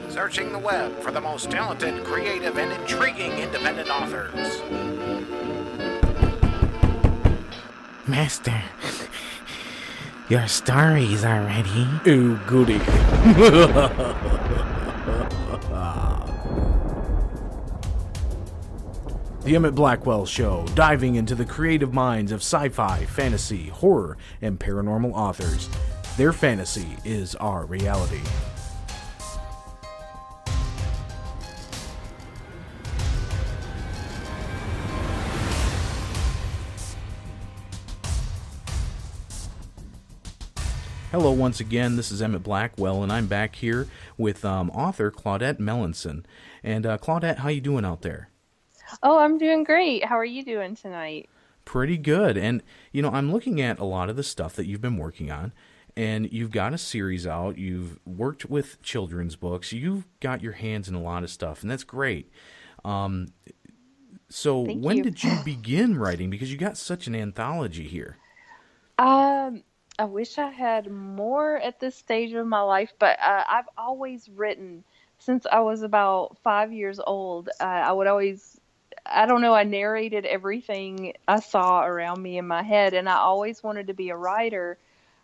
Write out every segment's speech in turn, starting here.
Searching the web for the most talented, creative, and intriguing independent authors. Master, your stories are ready. Ooh, goody. The Emit Blackwell Show, diving into the creative minds of sci-fi, fantasy, horror, and paranormal authors. Their fantasy is our reality. Hello once again, this is Emit Blackwell, and I'm back here with author Claudette Melanson. And Claudette, how you doing out there? Oh, I'm doing great. How are you doing tonight? Pretty good. And, you know, I'm looking at a lot of the stuff that you've been working on, and you've got a series out, you've worked with children's books, you've got your hands in a lot of stuff, and that's great. So when did you begin writing? Because you got such an anthology here. I wish I had more at this stage of my life, but I've always written since I was about 5 years old. I don't know, I narrated everything I saw around me in my head, and I always wanted to be a writer.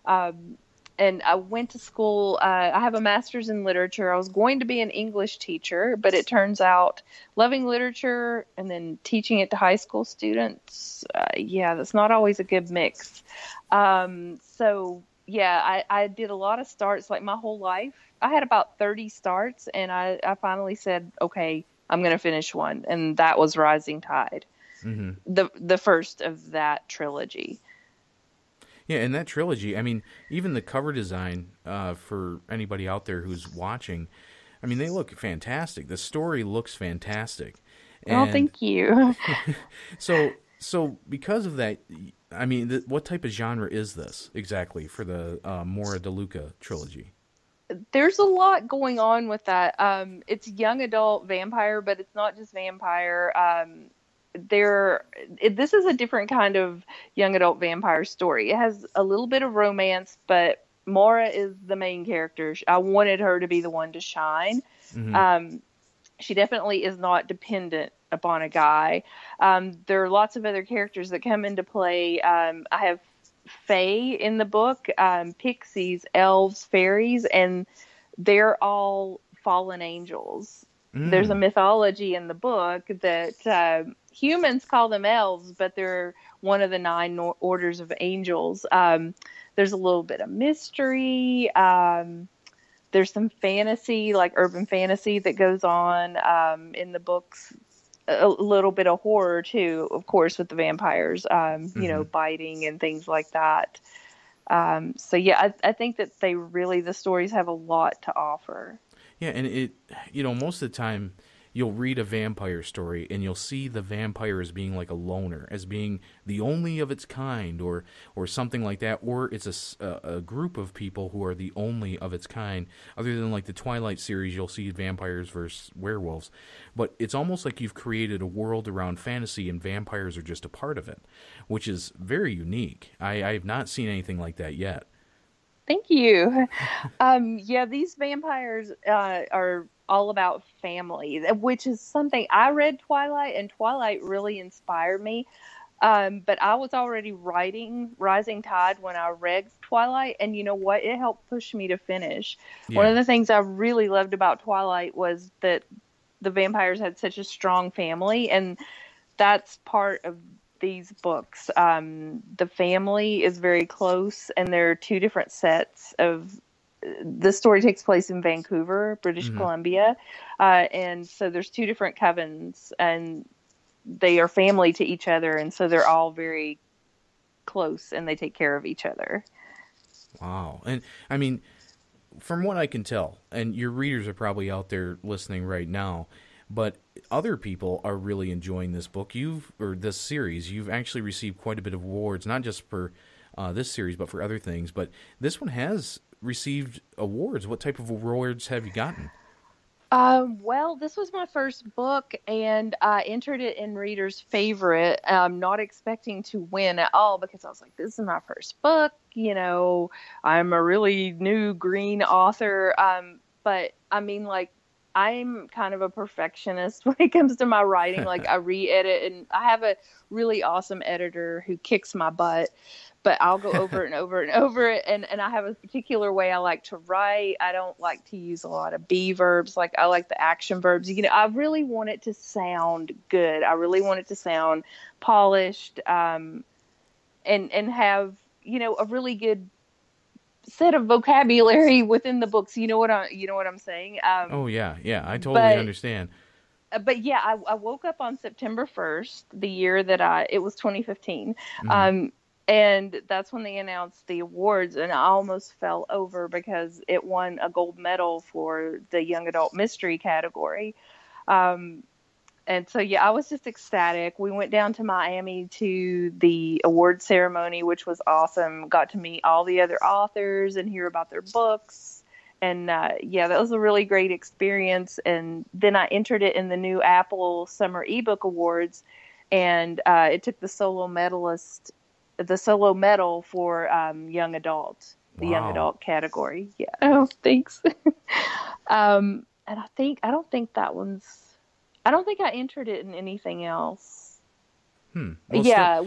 And I went to school. I have a master's in literature. I was going to be an English teacher, but it turns out loving literature and then teaching it to high school students, that's not always a good mix. I did a lot of starts, like my whole life. I had about 30 starts, and I finally said, okay, I'm going to finish one. And that was Rising Tide, the first of that trilogy. Yeah, and that trilogy, I mean, even the cover design for anybody out there who's watching, I mean, they look fantastic. The story looks fantastic. And, thank you. So because of that, I mean, what type of genre is this exactly for the Mora DeLuca trilogy? There's a lot going on with that. It's young adult vampire, but it's not just vampire. This is a different kind of young adult vampire story. It has a little bit of romance, but Mora is the main character. I wanted her to be the one to shine. She definitely is not dependent upon a guy. There are lots of other characters that come into play. I have fae in the book, pixies, elves, fairies, and they're all fallen angels. There's a mythology in the book that humans call them elves, but they're one of the 9 orders of angels. There's a little bit of mystery. There's some fantasy, like urban fantasy, that goes on in the books. A little bit of horror too, of course, with the vampires, biting and things like that. I think that the stories have a lot to offer. Yeah, and most of the time you'll read a vampire story and you'll see the vampire as being like a loner, as being the only of its kind, or something like that, or it's a group of people who are the only of its kind. Other than like the Twilight series, you'll see vampires versus werewolves, but it's almost like you've created a world around fantasy and vampires are just a part of it, which is very unique. I have not seen anything like that yet. Thank you. These vampires are all about family, which is something I read Twilight, and Twilight really inspired me. But I was already writing Rising Tide when I read Twilight, and you know what? It helped push me to finish. Yeah. One of the things I really loved about Twilight was that the vampires had such a strong family, and that's part of these books. The family is very close, and there are 2 different sets of. The story takes place in Vancouver, British Columbia, and so there's 2 different covens, and they are family to each other, and so they're all very close, and they take care of each other. Wow. And I mean, from what I can tell, and your readers are probably out there listening right now, but other people are really enjoying this book, this series. You've actually received quite a bit of awards, not just for this series, but for other things. But this one has received awards. What type of awards have you gotten? Well, this was my first book, and I entered it in Reader's Favorite, not expecting to win at all because I was like, this is my first book. I'm a really new green author. But I mean, like, I'm kind of a perfectionist when it comes to my writing. Like, I re-edit, and I have a really awesome editor who kicks my butt. But I'll go over it and over and over it. And I have a particular way I like to write. I don't like to use a lot of be verbs. Like, I like the action verbs. I really want it to sound good. I really want it to sound polished, and have, a really good set of vocabulary within the books. You know what I'm saying? Oh, yeah. Yeah, I totally understand. But yeah, I woke up on September 1st, the year that it was 2015. And that's when they announced the awards, and I almost fell over because it won a gold medal for the young adult mystery category. And so, yeah, I was just ecstatic. We went down to Miami to the award ceremony, which was awesome. Got to meet all the other authors and hear about their books. And, yeah, that was a really great experience. And then I entered it in the new Apple Summer Ebook Awards, and it took the solo medal for young adult, the young adult category. Yeah. Oh, thanks. And I don't think I entered it in anything else. Well, yeah.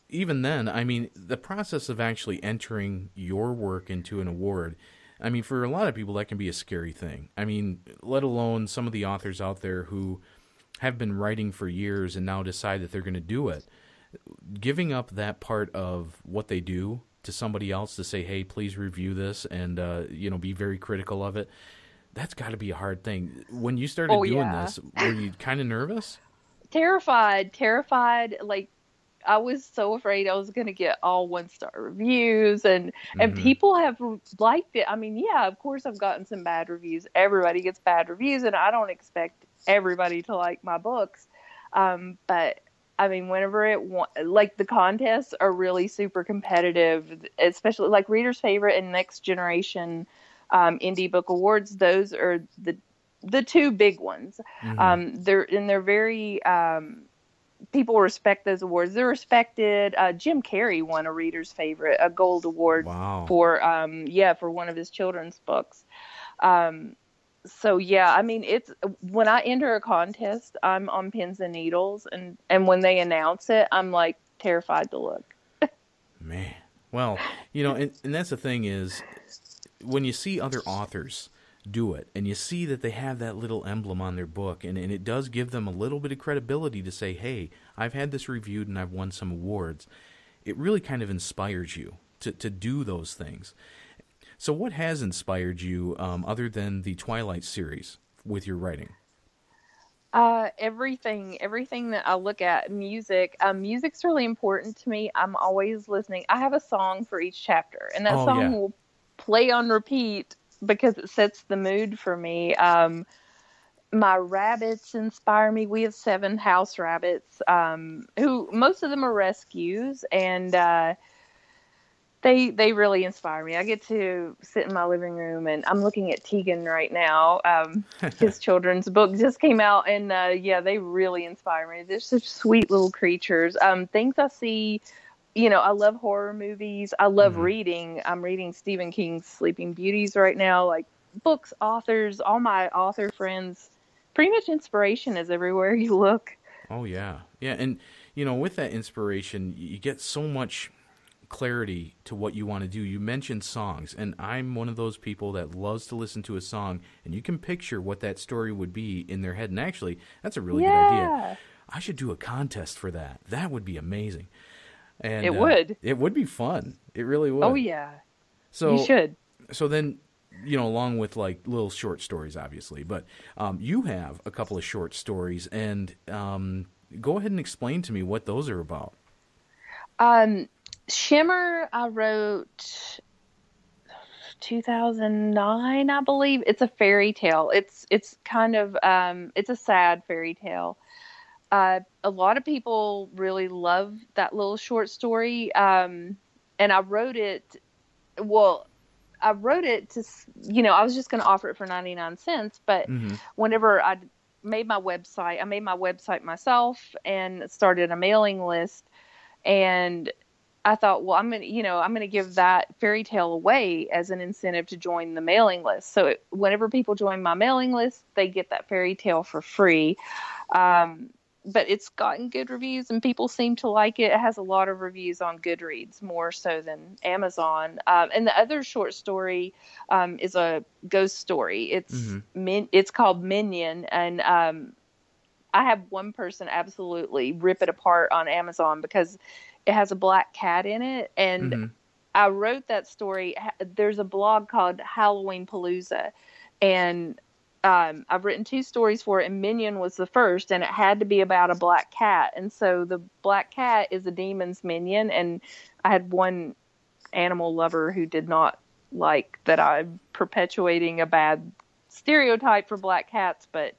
Even then, I mean, the process of actually entering your work into an award, I mean, for a lot of people, that can be a scary thing. I mean, let alone some of the authors out there who have been writing for years and now decide that they're going to do it. Giving up that part of what they do to somebody else to say, hey, please review this and, be very critical of it, that's got to be a hard thing. When you started doing this, were you kind of nervous? Terrified. Like, I was so afraid I was going to get all 1-star reviews, and people have liked it. I mean, yeah, of course I've gotten some bad reviews. Everybody gets bad reviews, and I don't expect everybody to like my books. But I mean, whenever like, the contests are really super competitive, especially like Reader's Favorite and Next Generation Indie Book Awards. Those are the two big ones. They're very, people respect those awards. They're respected. Jim Carrey won a Reader's Favorite, a gold award for one of his children's books. So yeah, I mean, it's when I enter a contest, I'm on pins and needles, and when they announce it, I'm like terrified to look. Man, well, and that's the thing is, when you see other authors do it, and you see that they have that little emblem on their book, and it does give them a little bit of credibility to say, hey, I've had this reviewed and I've won some awards. It really kind of inspires you to do those things. So what has inspired you, other than the Twilight series, with your writing? Everything that I look at. Music's really important to me. I'm always listening. I have a song for each chapter, and that song will play on repeat because it sets the mood for me. My rabbits inspire me. We have 7 house rabbits, who most of them are rescues, and they really inspire me. I get to sit in my living room, and I'm looking at Tegan right now. His children's book just came out, and they really inspire me. They're such sweet little creatures. Things I see, I love horror movies. I love reading. I'm reading Stephen King's Sleeping Beauties right now. Like, books, authors, all my author friends. Pretty much inspiration is everywhere you look. Oh yeah, yeah, and with that inspiration, you get so much clarity to what you want to do. You mentioned songs, and I'm one of those people that loves to listen to a song, and you can picture what that story would be in their head. And actually, that's a really good idea. I should do a contest for that. That would be amazing. And it would. It would be fun. It really would. Oh yeah. So you should. So then, along with like little short stories, obviously, but you have a couple of short stories, and go ahead and explain to me what those are about. Shimmer, I wrote 2009, I believe. It's a fairy tale. It's kind of it's a sad fairy tale. A lot of people really love that little short story, and I wrote it. Well, I wrote it to, I was just going to offer it for 99 cents, but whenever I made my website myself and started a mailing list, and I thought, well, I'm going to give that fairy tale away as an incentive to join the mailing list. So whenever people join my mailing list, they get that fairy tale for free. But it's gotten good reviews and people seem to like it. It has a lot of reviews on Goodreads, more so than Amazon. And the other short story is a ghost story. It's called Minion. And I have one person absolutely rip it apart on Amazon because it has a black cat in it. And I wrote that story. There's a blog called Halloween Palooza. And I've written 2 stories for it, and Minion was the first, and it had to be about a black cat. And so the black cat is a demon's minion, and I had one animal lover who did not like that I'm perpetuating a bad stereotype for black cats, but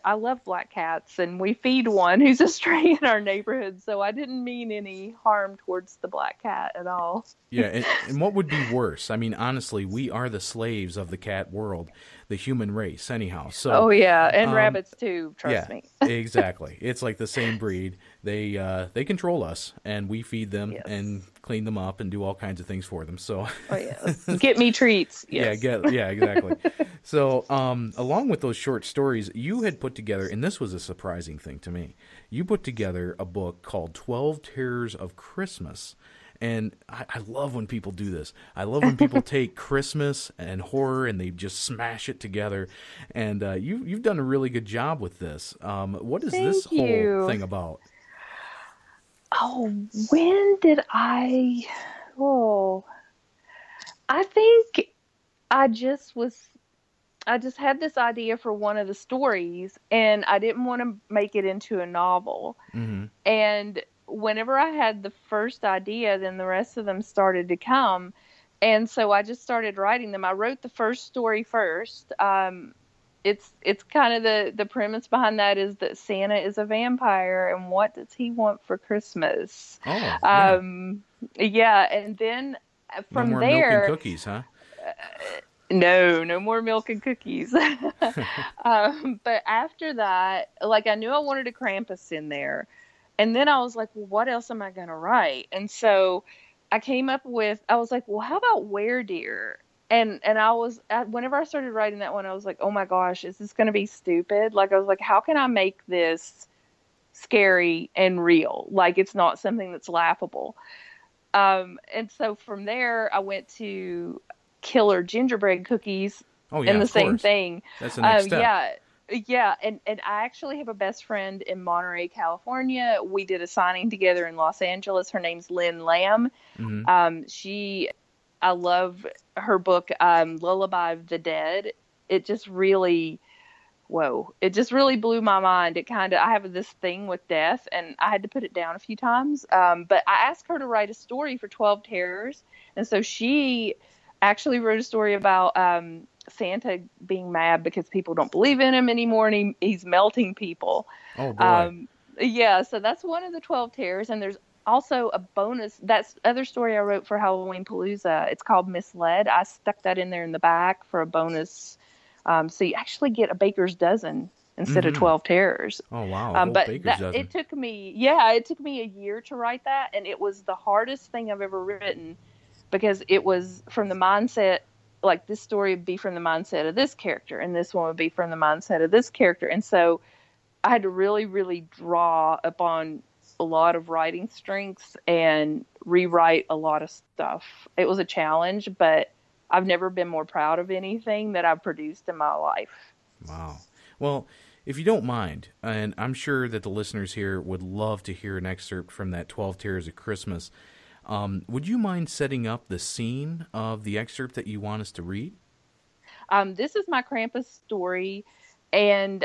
I love black cats, and we feed one who's a stray in our neighborhood, so I didn't mean any harm towards the black cat at all. Yeah, and what would be worse? I mean, honestly, we are the slaves of the cat world, the human race, anyhow. So, oh, yeah, and rabbits, too, trust me. Exactly. It's like the same breed. They control us, and we feed them and clean them up and do all kinds of things for them. So, oh, yeah. Get me treats. Yes. Yeah, exactly. So, along with those short stories, you had put together, and this was a surprising thing to me, you put together a book called 12 Terrors of Christmas. And I love when people do this. I love when people take Christmas and horror and they just smash it together. And you've done a really good job with this. What is this whole thing about? Oh, when did I think I just had this idea for one of the stories, and I didn't want to make it into a novel. And whenever I had the first idea, then the rest of them started to come. And so I just started writing them. I wrote the first story first. It's kind of the premise behind that is that Santa is a vampire, and what does he want for Christmas? Oh, yeah. Yeah, and then from no more there, milk and cookies, huh? No more milk and cookies. But after that, like, I knew I wanted a Krampus in there. And then I was like, well, what else am I going to write? And so I came up with, I was like, well, how about Weredeer? And whenever I started writing that one, I was like, oh my gosh, is this going to be stupid? Like, I was like, how can I make this scary and real? Like, it's not something that's laughable. And so from there, I went to Killer Gingerbread Cookies. Oh, yeah, and the same course. thing. That's the next step. Yeah, and I actually have a best friend in Monterey, California. We did a signing together in Los Angeles. Her name's Lynn Lamb. I love her book, Lullaby of the Dead. It just really blew my mind. I have this thing with death, and I had to put it down a few times. But I asked her to write a story for 12 Terrors, and so she actually wrote a story about Santa being mad because people don't believe in him anymore, and he's melting people. Oh, boy. Yeah, so that's one of the 12 Terrors, and there's also a bonus. That's the other story I wrote for Halloween Palooza. It's called Misled. I stuck that in there in the back for a bonus. So you actually get a baker's dozen instead of 12 Terrors. Oh, wow. But it took me a year to write that, and it was the hardest thing I've ever written because it was from the mindset, like this story would be from the mindset of this character, and this one would be from the mindset of this character. And so I had to really, really draw upon a lot of writing strengths and rewrite a lot of stuff. It was a challenge, but I've never been more proud of anything that I've produced in my life. Wow. Well, if you don't mind, and I'm sure that the listeners here would love to hear an excerpt from that 12 Terrors of Christmas, would you mind setting up the scene of the excerpt that you want us to read? This is my Krampus story, and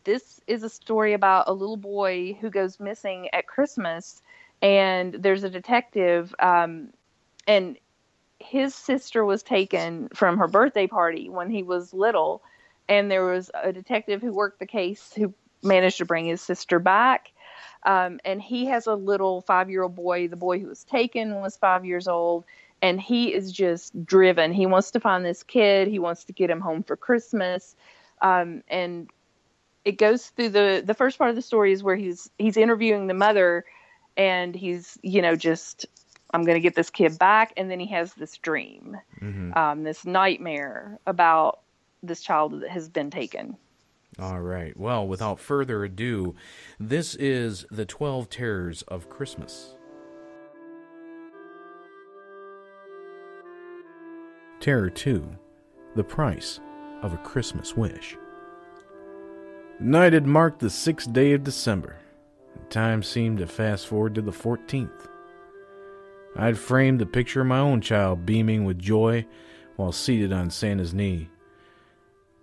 this is a story about a little boy who goes missing at Christmas, and there's a detective, and his sister was taken from her birthday party when he was little, and there was a detective who worked the case who managed to bring his sister back. And he has a little 5-year-old boy. The boy who was taken was 5 years old. and he is just driven. He wants to find this kid. He wants to get him home for Christmas. And it goes through the first part of the story is where he's interviewing the mother, and he's, just, I'm going to get this kid back. And then he has this dream, this nightmare about this child that has been taken. All right. Well, without further ado, this is The 12 Terrors of Christmas. Terror 2, The Price of a Christmas Wish. The night had marked the 6th day of December, and time seemed to fast forward to the 14th. I had framed the picture of my own child beaming with joy while seated on Santa's knee.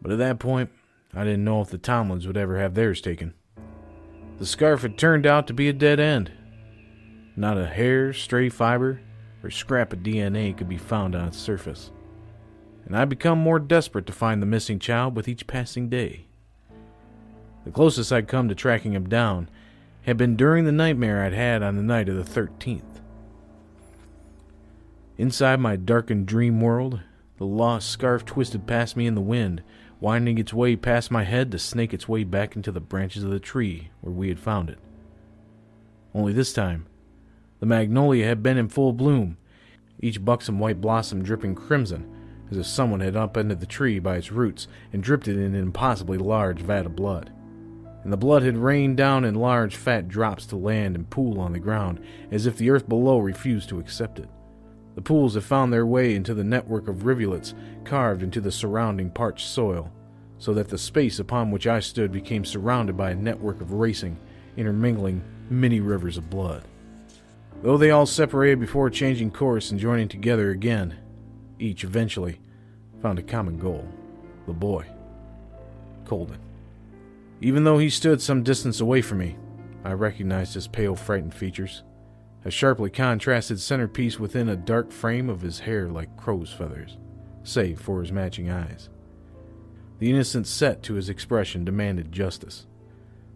But at that point, I didn't know if the Tomlins would ever have theirs taken. The scarf had turned out to be a dead end. Not a hair, stray fiber, or scrap of DNA could be found on its surface. And I'd become more desperate to find the missing child with each passing day. The closest I'd come to tracking him down had been during the nightmare I'd had on the night of the 13th. Inside my darkened dream world, the lost scarf twisted past me in the wind, winding its way past my head to snake its way back into the branches of the tree where we had found it. Only this time, the magnolia had been in full bloom, each buxom white blossom dripping crimson, as if someone had upended the tree by its roots and dripped it in an impossibly large vat of blood. And the blood had rained down in large fat drops to land and pool on the ground, as if the earth below refused to accept it. The pools had found their way into the network of rivulets carved into the surrounding parched soil, so that the space upon which I stood became surrounded by a network of racing, intermingling mini rivers of blood. Though they all separated before changing course and joining together again, each eventually found a common goal: the boy, Colden. Even though he stood some distance away from me, I recognized his pale, frightened features, a sharply contrasted centerpiece within a dark frame of his hair like crow's feathers, save for his matching eyes. The innocent set to his expression demanded justice,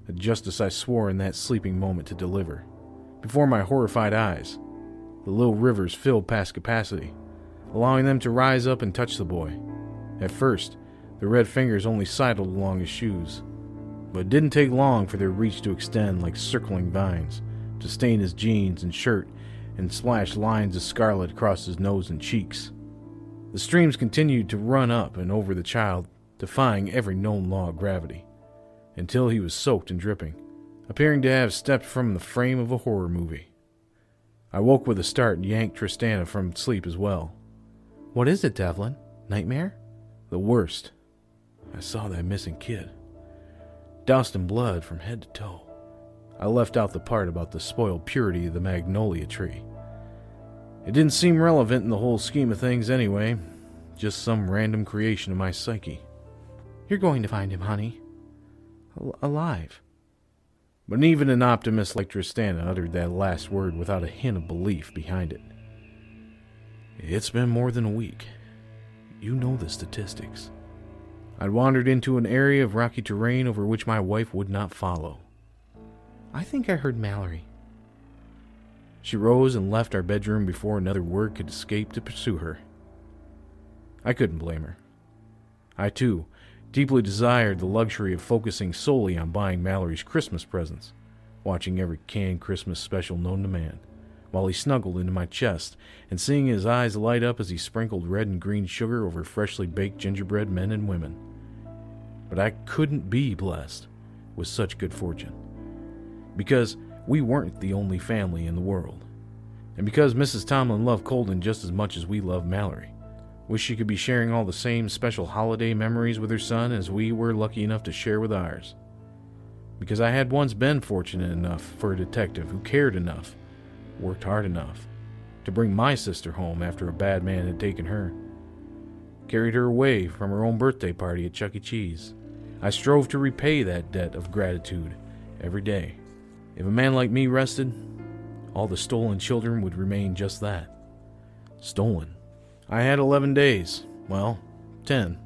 a justice I swore in that sleeping moment to deliver. Before my horrified eyes, the little rivers filled past capacity, allowing them to rise up and touch the boy. At first, the red fingers only sidled along his shoes, but it didn't take long for their reach to extend like circling vines, to stain his jeans and shirt and splash lines of scarlet across his nose and cheeks. The streams continued to run up and over the child, defying every known law of gravity, until he was soaked and dripping, appearing to have stepped from the frame of a horror movie. I woke with a start and yanked Tristana from sleep as well. "What is it, Devlin? Nightmare?" "The worst. I saw that missing kid, doused in blood from head to toe." I left out the part about the spoiled purity of the magnolia tree. It didn't seem relevant in the whole scheme of things anyway, just some random creation of my psyche. "You're going to find him, honey. Alive." But even an optimist like Tristana uttered that last word without a hint of belief behind it. "It's been more than a week. You know the statistics." I'd wandered into an area of rocky terrain over which my wife would not follow. "I think I heard Mallory." She rose and left our bedroom before another word could escape to pursue her. I couldn't blame her. I, too, deeply desired the luxury of focusing solely on buying Mallory's Christmas presents, watching every canned Christmas special known to man, while he snuggled into my chest, and seeing his eyes light up as he sprinkled red and green sugar over freshly baked gingerbread men and women. But I couldn't be blessed with such good fortune, because we weren't the only family in the world, and because Mrs. Tomlin loved Colden just as much as we loved Mallory. Wished she could be sharing all the same special holiday memories with her son as we were lucky enough to share with ours. Because I had once been fortunate enough for a detective who cared enough, worked hard enough, to bring my sister home after a bad man had taken her, carried her away from her own birthday party at Chuck E. Cheese. I strove to repay that debt of gratitude every day. If a man like me rested, all the stolen children would remain just that. Stolen. I had 11 days. Well, 10,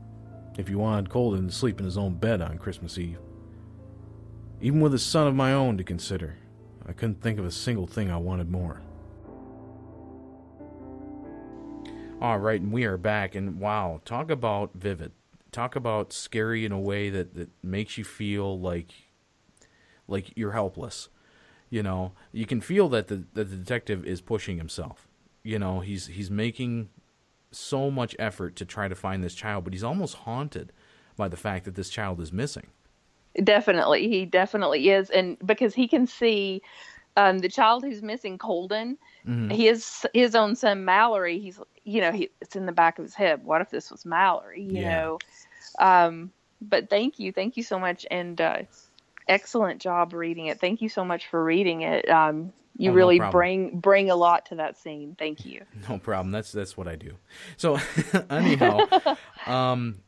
if you wanted Colden to sleep in his own bed on Christmas Eve. Even with a son of my own to consider, I couldn't think of a single thing I wanted more. All right, and we are back. And wow, talk about vivid. Talk about scary in a way that makes you feel like you're helpless. You know, you can feel that the detective is pushing himself. You know, he's making so much effort to try to find this child, but he's almost haunted by the fact that this child is missing. Definitely. He definitely is. And because he can see the child who's missing, Colden, his own son, Mallory, he's, it's in the back of his head. What if this was Mallory, you know? But thank you so much. And excellent job reading it. Thank you so much for reading it. You really bring a lot to that scene. Thank you. No problem. That's what I do. So anyhow,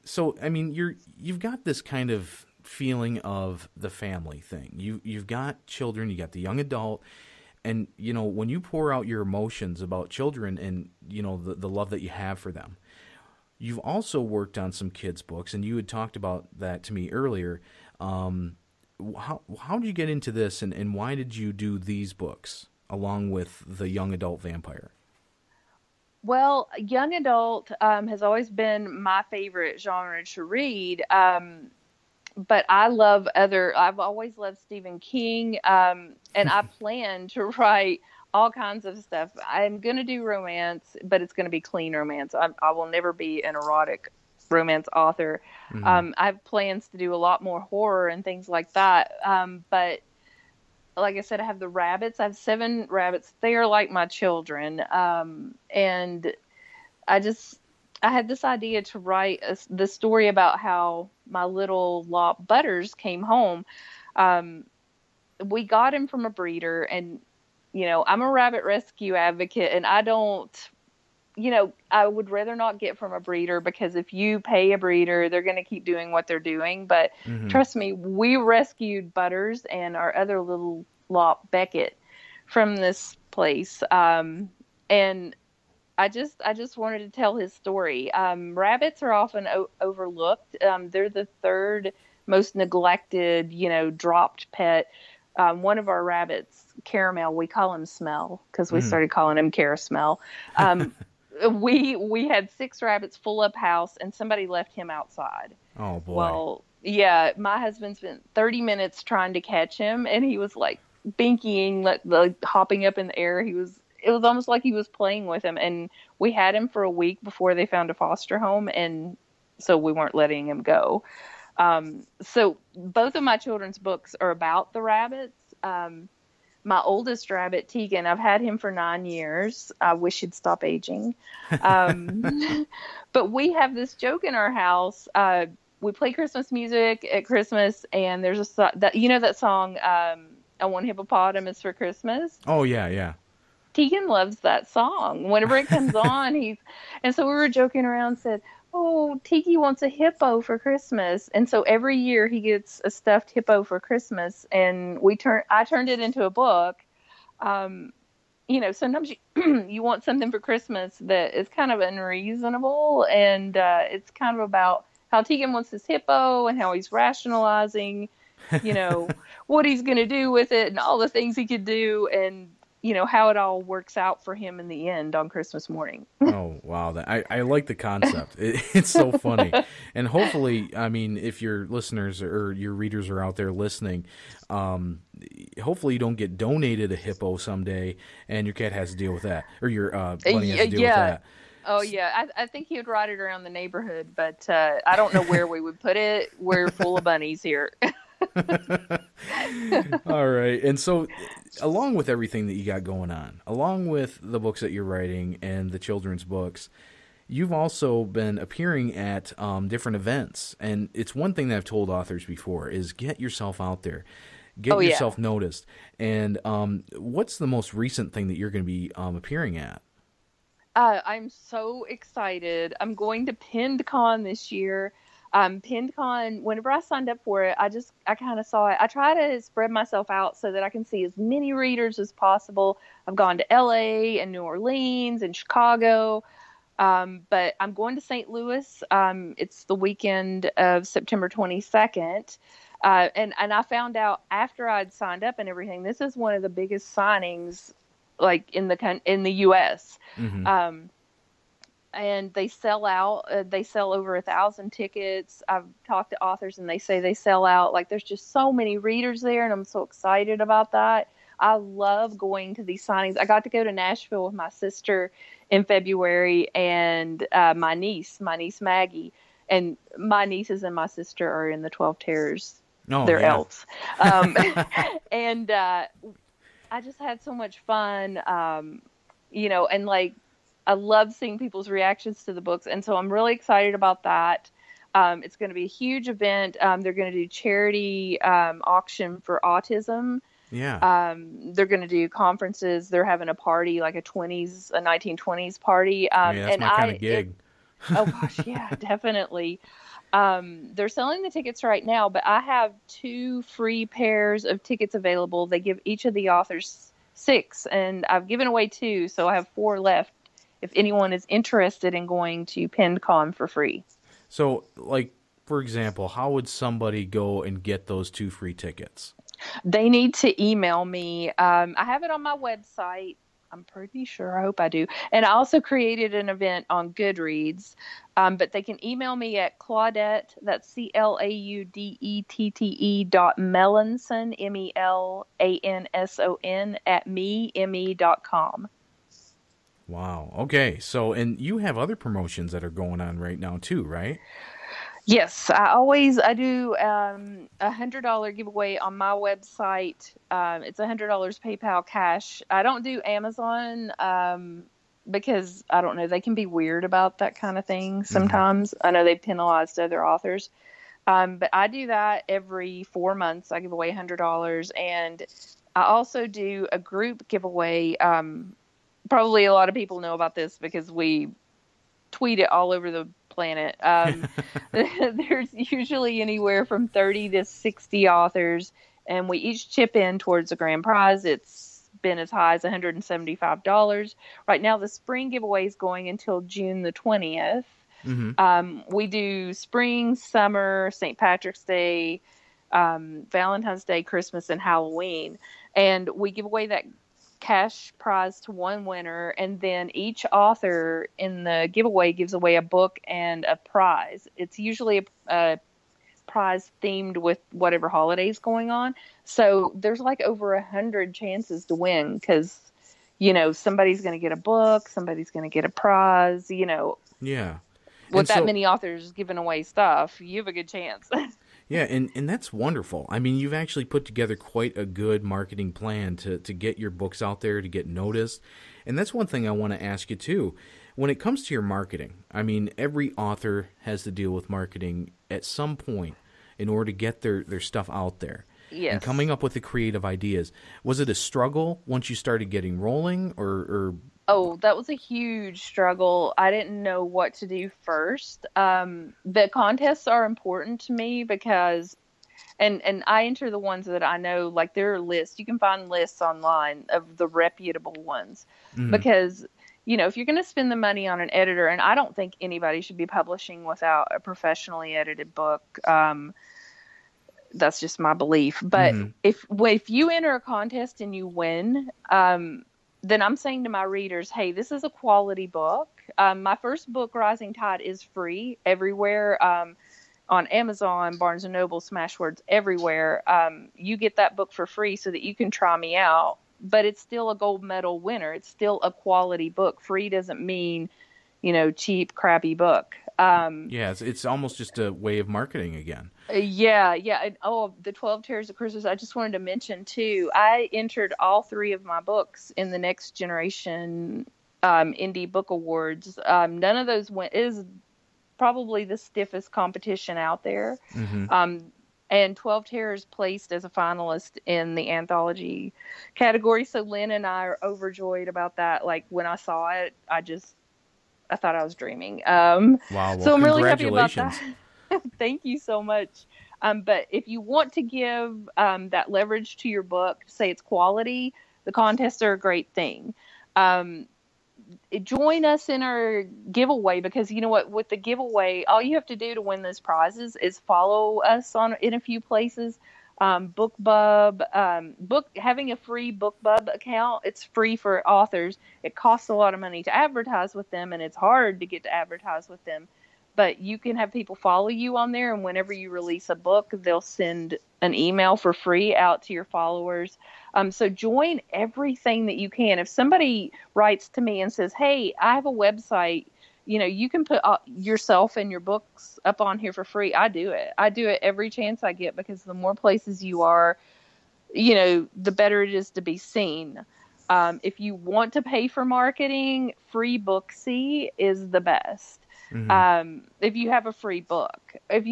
so I mean, you've got this kind of feeling of the family thing. You've got children, you got the young adult, and when you pour out your emotions about children and the love that you have for them, you've also worked on some kids books, and you had talked about that to me earlier. How did you get into this, and why did you do these books along with the young adult vampire? Well, young adult has always been my favorite genre to read. But I've always loved Stephen King, and I plan to write all kinds of stuff. I'm going to do romance, but it's going to be clean romance. I will never be an erotic romance author. I have plans to do a lot more horror and things like that. But like I said, I have the rabbits. I have 7 rabbits. They are like my children. And I had this idea to write the story about how my little lop Butters came home. We got him from a breeder, and, I'm a rabbit rescue advocate, and I would rather not get from a breeder, because if you pay a breeder, they're going to keep doing what they're doing. But trust me, we rescued Butters and our other little lop Beckett from this place. And I just wanted to tell his story. Rabbits are often overlooked. They're the 3rd most neglected, dropped pet. One of our rabbits, Caramel, we call him Smell because we started calling him Caramel. We had 6 rabbits full up house, and somebody left him outside. Oh boy. Well, yeah, my husband spent 30 minutes trying to catch him, and he was like binkying, like hopping up in the air. It was almost like he was playing with him, and we had him for a week before they found a foster home, and so we weren't letting him go. So both of my children's books are about the rabbits. My oldest rabbit, Tegan, I've had him for 9 years. I wish he'd stop aging. But we have this joke in our house. We play Christmas music at Christmas, and there's that song, I Want Hippopotamus for Christmas? Oh, yeah. Tegan loves that song. Whenever it comes on, and so we were joking around and said, oh, Tiki wants a hippo for Christmas. And so every year he gets a stuffed hippo for Christmas, and I turned it into a book. Sometimes you want something for Christmas that is kind of unreasonable, and it's kind of about how Tegan wants this hippo and how he's rationalizing, what he's going to do with it and all the things he could do, and how it all works out for him in the end on Christmas morning. Oh, wow. I like the concept. It's so funny. And hopefully, I mean, if your listeners or your readers are out there listening, hopefully you don't get donated a hippo someday and your cat has to deal with that, or your bunny has to deal with that. Oh, yeah. I think he would ride it around the neighborhood, but I don't know where we would put it. We're full of bunnies here. All right. And so along with everything that you got going on, along with the books that you're writing and the children's books, you've also been appearing at different events. And it's one thing that I've told authors before is get yourself out there, get yourself noticed. And what's the most recent thing that you're going to be appearing at? I'm so excited. I'm going to PinCon this year. PinCon, whenever I signed up for it, I kind of saw it. I try to spread myself out so that I can see as many readers as possible. I've gone to LA and New Orleans and Chicago, but I'm going to St. Louis. It's the weekend of September 22nd. And I found out after I'd signed up and everything, this is one of the biggest signings like in the U.S. and they sell out. They sell over 1,000 tickets. I've talked to authors, and they say they sell out. Like, there's just so many readers there, and I'm so excited about that. I love going to these signings. I got to go to Nashville with my sister in February, and my niece Maggie, and my nieces and my sister are in the 12 Terrors. Oh, They're yeah. elves. And I just had so much fun, and like, I love seeing people's reactions to the books. And so I'm really excited about that. It's going to be a huge event. They're going to do charity auction for autism. Yeah. They're going to do conferences. They're having a party, like a 1920s party. That's my kind of gig. Oh gosh, yeah, definitely. They're selling the tickets right now, but I have 2 free pairs of tickets available. They give each of the authors 6, and I've given away 2, so I have 4 left if anyone is interested in going to PinCon for free. So, like, for example, how would somebody go and get those 2 free tickets? They need to email me. I have it on my website. I'm pretty sure. I hope I do. And I also created an event on Goodreads. But they can email me at Claudette, that's CLAUDETTE.Melanson, MELANSON, at me.com. Wow. Okay. So, and you have other promotions that are going on right now too, right? Yes, I do $100 giveaway on my website. It's $100 PayPal cash. I don't do Amazon because I don't know, they can be weird about that kind of thing sometimes. I know they've penalized other authors, but I do that every 4 months. I give away $100, and I also do a group giveaway. Probably a lot of people know about this because we tweet it all over the planet. There's usually anywhere from 30 to 60 authors, and we each chip in towards a grand prize. It's been as high as $175. Right now, the spring giveaway is going until June the 20th. We do spring, summer, St. Patrick's Day, Valentine's Day, Christmas, and Halloween. And we give away that cash prize to one winner, and then each author in the giveaway gives away a book and a prize. It's usually a prize themed with whatever holidays going on. So there's like over 100 chances to win because, somebody's going to get a book, somebody's going to get a prize, Yeah. With that many authors giving away stuff, you have a good chance. Yeah, and that's wonderful. I mean, you've actually put together quite a good marketing plan to get your books out there, to get noticed. And that's one thing I want to ask you, too. When it comes to your marketing, I mean, every author has to deal with marketing at some point in order to get their stuff out there. Yes. And coming up with the creative ideas. Was it a struggle once you started getting rolling, or Oh, that was a huge struggle. I didn't know what to do first. The contests are important to me because, and I enter the ones that I know, like there are lists. You can find lists online of the reputable ones because, if you're going to spend the money on an editor, and I don't think anybody should be publishing without a professionally edited book. That's just my belief. But if you enter a contest and you win, then I'm saying to my readers, hey, this is a quality book. My first book, Rising Tide, is free everywhere, on Amazon, Barnes & Noble, Smashwords, everywhere. You get that book for free so that you can try me out. But it's still a gold medal winner. It's still a quality book. Free doesn't mean, cheap, crappy book. Yeah, it's almost just a way of marketing again. Yeah. And, the 12 Terrors of Christmas, I just wanted to mention, too, I entered all 3 of my books in the Next Generation Indie Book Awards. None of those is probably the stiffest competition out there. And 12 Terrors placed as a finalist in the anthology category. So Lynn and I are overjoyed about that. Like, when I saw it, I thought I was dreaming. Wow. Well, so I'm really happy about that. Thank you so much. But if you want to give that leverage to your book, say it's quality, the contests are a great thing. Join us in our giveaway because you know what? With the giveaway, all you have to do to win those prizes is follow us in a few places. BookBub, having a free BookBub account. It's free for authors. It costs a lot of money to advertise with them, and it's hard to get to advertise with them. But you can have people follow you on there, and whenever you release a book, they'll send an email for free out to your followers. So join everything that you can. If somebody writes to me and says, "Hey, I have a website, you can put yourself and your books up on here for free," I do it. I do it every chance I get, because the more places you are, the better it is to be seen. If you want to pay for marketing, Free Booksy is the best. If you have a free book, if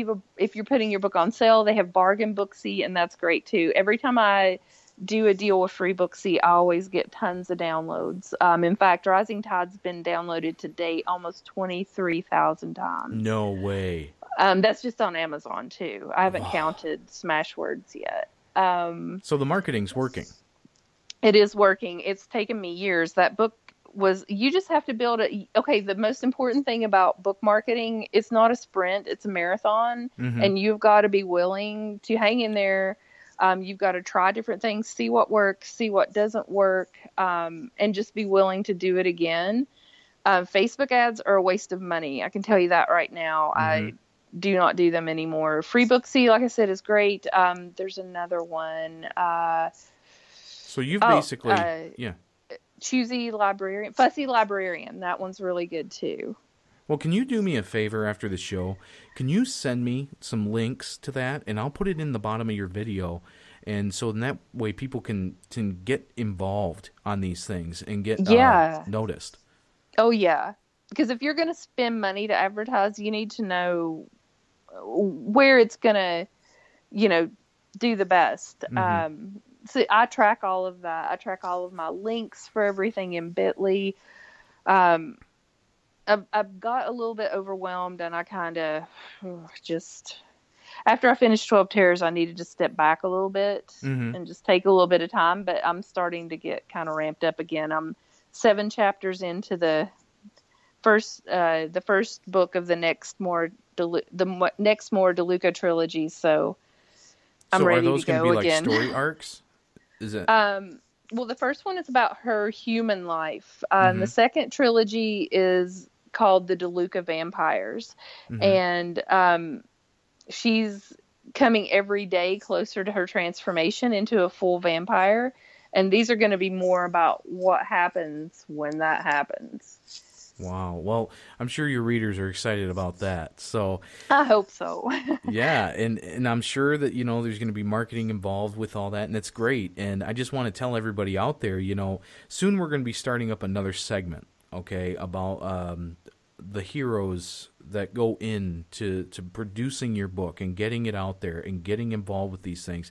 you're putting your book on sale, they have Bargain Booksy, and that's great too. Every time I do a deal with Free Booksy, I always get tons of downloads. In fact, Rising Tide's been downloaded to date almost 23,000 times. No way. That's just on Amazon too. I haven't counted Smashwords yet. So the marketing's working. It is working. It's taken me years. That book you just have to build the most important thing about book marketing, it's not a sprint, it's a marathon, and you've got to be willing to hang in there. You've got to try different things, see what works, see what doesn't work, and just be willing to do it again. Facebook ads are a waste of money. I can tell you that right now. I do not do them anymore. Free Booksy, like I said, is great. There's another one. So you've basically, Fussy Librarian. That one's really good too. Well, can you do me a favor after the show? Can you send me some links to that, and I'll put it in the bottom of your video, and so in that way people can get involved on these things and get noticed. Oh yeah, because if you're going to spend money to advertise, you need to know where it's going to, do the best. So I track all of that. I track all of my links for everything in Bitly. I've got a little bit overwhelmed, and I kind of just, after I finished 12 Terrors, I needed to step back a little bit and just take a little bit of time, but I'm starting to get kind of ramped up again. I'm 7 chapters into the first book of the next more DeLuca trilogy, so I'm ready to go again. So are those going to be like story arcs? Is it? Well, the first one is about her human life. The second trilogy is called The DeLuca Vampires. And she's coming every day closer to her transformation into a full vampire. And these are going to be more about what happens when that happens. Wow. Well, I'm sure your readers are excited about that. So I hope so. Yeah, and I'm sure that, there's going to be marketing involved with all that, and it's great. And I just want to tell everybody out there, soon we're going to be starting up another segment, okay, about the heroes that go into producing your book and getting it out there and getting involved with these things.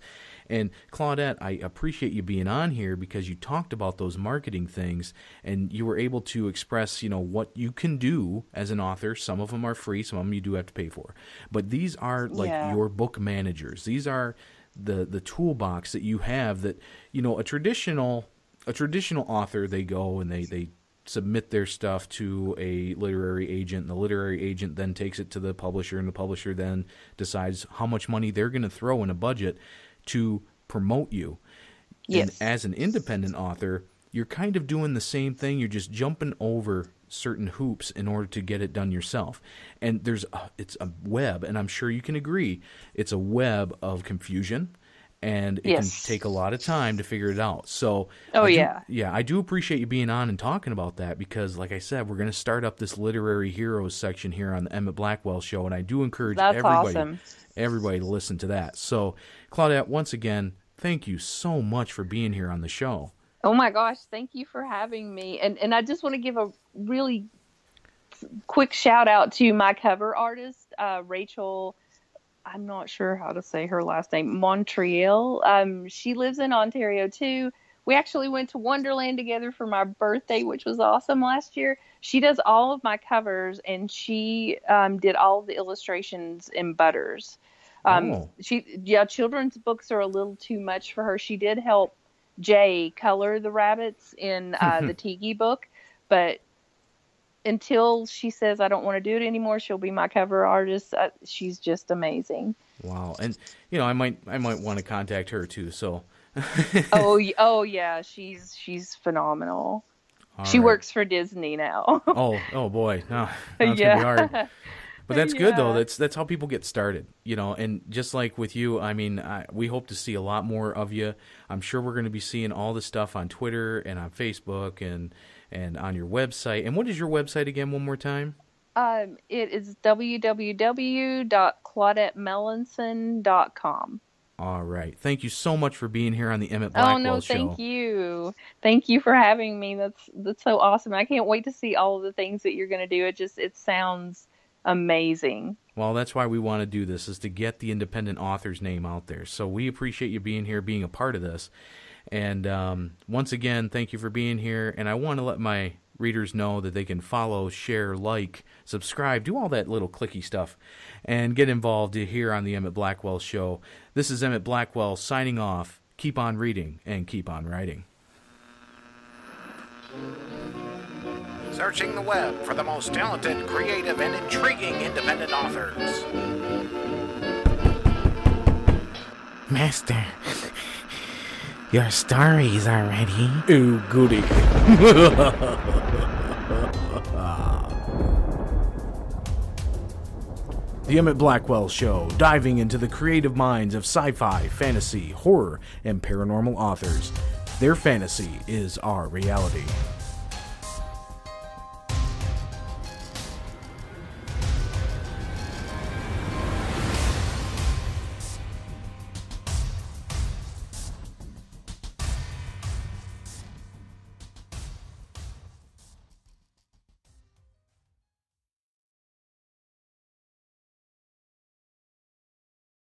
And Claudette, I appreciate you being on here because you talked about those marketing things and you were able to express, what you can do as an author. Some of them are free, some of them you do have to pay for. But these are like your book managers. These are the toolbox that you have that, a traditional author, they go and they submit their stuff to a literary agent, and the literary agent then takes it to the publisher, and the publisher then decides how much money they're going to throw in a budget to promote you. Yes. And as an independent author, you're kind of doing the same thing. You're just jumping over certain hoops in order to get it done yourself. And it's a web, and I'm sure you can agree, it's a web of confusion. And it can take a lot of time to figure it out. So, I do appreciate you being on and talking about that because, like I said, we're going to start up this literary heroes section here on the Emit Blackwell show, and I do encourage everybody to listen to that. So, Claudette, once again, thank you so much for being here on the show. Oh my gosh, thank you for having me. And I just want to give a really quick shout out to my cover artist, Rachel. I'm not sure how to say her last name, Montreal. She lives in Ontario too. We actually went to Wonderland together for my birthday, which was awesome last year. She does all of my covers, and she did all of the illustrations in Butters. Children's books are a little too much for her. She did help Jay color the rabbits in the Tiki book, but until she says I don't want to do it anymore, she'll be my cover artist. She's just amazing. Wow. And I might want to contact her too. So. oh yeah, she's phenomenal. She works for Disney now. oh boy, no, that's gonna be hard. But that's good though. That's how people get started, And just like with you, I mean, we hope to see a lot more of you. I'm sure we're going to be seeing all the stuff on Twitter and on Facebook and on your website. And what is your website again? One more time. It is www.claudettemelanson.com. All right. Thank you so much for being here on the Emit Blackwell show. Thank you. Thank you for having me. That's so awesome. I can't wait to see all of the things that you're going to do. It sounds amazing. Well, that's why we want to do this, is to get the independent author's name out there. So we appreciate you being here, being a part of this. And once again, thank you for being here. And I want to let my readers know that they can follow, share, like, subscribe, do all that little clicky stuff, and get involved here on the Emit Blackwell show. This is Emit Blackwell signing off. Keep on reading and keep on writing. Searching the web for the most talented, creative, and intriguing independent authors. Master, your stories are ready. Ooh, goody. The Emit Blackwell Show, diving into the creative minds of sci-fi, fantasy, horror, and paranormal authors. Their fantasy is our reality.